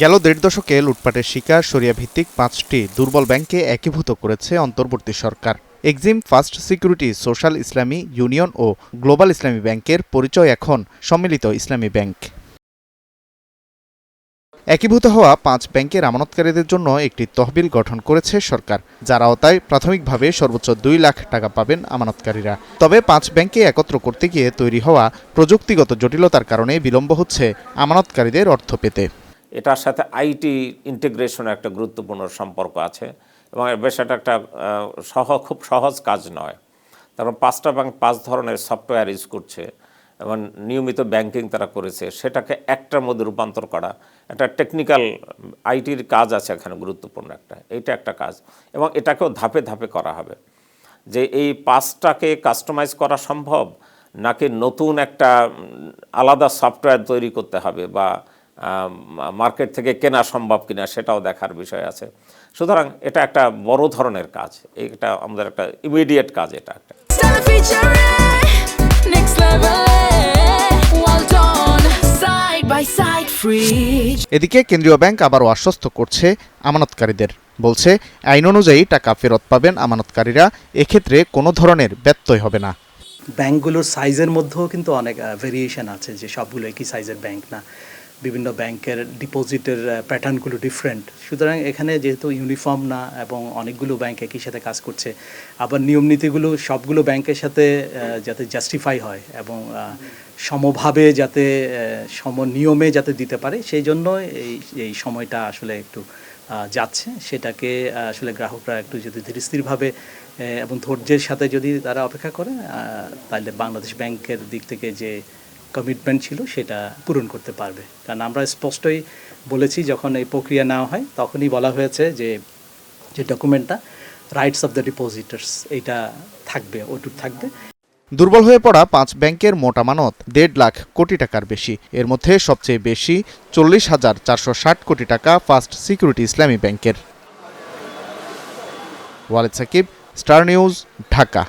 গেল ১.৫ দশকে লুটপাটের শিকার শরিয়া ভিত্তিক ৫টি দুর্বল ব্যাংককে একীভূত করেছে অন্তর্বর্তী সরকার। এক্সিম, ফার্স্ট সিকিউরিটি, সোশ্যাল ইসলামী ইউনিয়ন ও গ্লোবাল ইসলামী ব্যাংকের পরিচয় এখন সম্মিলিত ইসলামী ব্যাংক। একীভূত হওয়া ৫ ব্যাংকের আমানতকারীদের জন্য একটি তহবিল গঠন করেছে সরকার, যার আওতায় প্রাথমিকভাবে সর্বোচ্চ ২ লাখ টাকা পাবেন আমানতকারীরা। তবে ৫ ব্যাংককে একত্র করতে গিয়ে তৈরি হওয়া প্রযুক্তিগত জটিলতার কারণে বিলম্ব হচ্ছে আমানতকারীদের অর্থ পেতে। এটার সাথে আইটি ইন্টিগ্রেশন একটা গুরুত্বপূর্ণ সম্পর্ক আছে এবং বেশ এটা একটা খুব সহজ কাজ নয়। তারপর ৫টা ব্যাংক ৫ ধরনের সফটওয়্যার ইউজ করছে এবং নিয়মিত ব্যাংকিং তারা করেছে, সেটাকে একটার মধ্যে রূপান্তর করা একটা টেকনিক্যাল আইটির কাজ আছে এখানে, গুরুত্বপূর্ণ এইটা একটা কাজ এবং এটাকেও ধাপে ধাপে করা হবে। যে এই ৫টাকে কাস্টমাইজ করা সম্ভব নাকি নতুন একটা আলাদা সফটওয়্যার তৈরি করতে হবে বা মার্কেট থেকে কেনা সম্ভব কিনা সেটাও দেখার বিষয় আছে। সুতরাং এটা একটা বড় ধরনের কাজ, এটা আমাদের একটা ইমিডিয়েট কাজ। এটা একটা এদিকে কেন্দ্রীয় ব্যাংক আবারও আশ্বস্ত করছে আমানতকারীদের, বলছে আইন অনুযায়ী টাকা ফেরত পাবেন আমানতকারীরা, এক্ষেত্রে কোনো ধরনের ব্যত্যয় হবে না। ব্যাংকগুলোর সাইজের মধ্যেও কিন্তু অনেক ভেরিয়েশন আছে, যে সবগুলো একই সাইজের ব্যাংক না, বিভিন্ন ব্যাংকের ডিপোজিটের প্যাটার্নগুলো ডিফারেন্ট। সুতরাং এখানে যেহেতু ইউনিফর্ম না এবং অনেকগুলো ব্যাংক একই সাথে কাজ করছে, আবার নিয়ম নীতিগুলো সবগুলো ব্যাংকের সাথে যাতে জাস্টিফাই হয় এবং সমভাবে যাতে নিয়মে যাতে দিতে পারে, সেই জন্য এই সময়টা আসলে একটু যাচ্ছে। সেটাকে আসলে গ্রাহকরা একটু যদি ধীরস্থিরভাবে এবং ধৈর্যের সাথে যদি তারা অপেক্ষা করে, তাহলে বাংলাদেশ ব্যাংকের দিক থেকে যে কমিটমেন্ট ছিল সেটা পূরণ করতে পারবে। কারণ আমরা স্পষ্টই বলেছি, যখন এই প্রক্রিয়া নেওয়া হয় তখনই বলা হয়েছে যে ডকুমেন্টটা রাইটস অফ দ্য ডিপোজিটার্স এইটা থাকবে, ওটুক থাকবে। দুর্বল হয়ে পড়া ৫ ব্যাংকের মোট আমানত ১.৫ লাখ কোটি টাকার বেশি। এর মধ্যে সবচেয়ে বেশি ৪০,৪৬০ কোটি টাকা ফার্স্ট সিকিউরিটি ইসলামী ব্যাংকের। Walid Sakib, star news, Dhaka.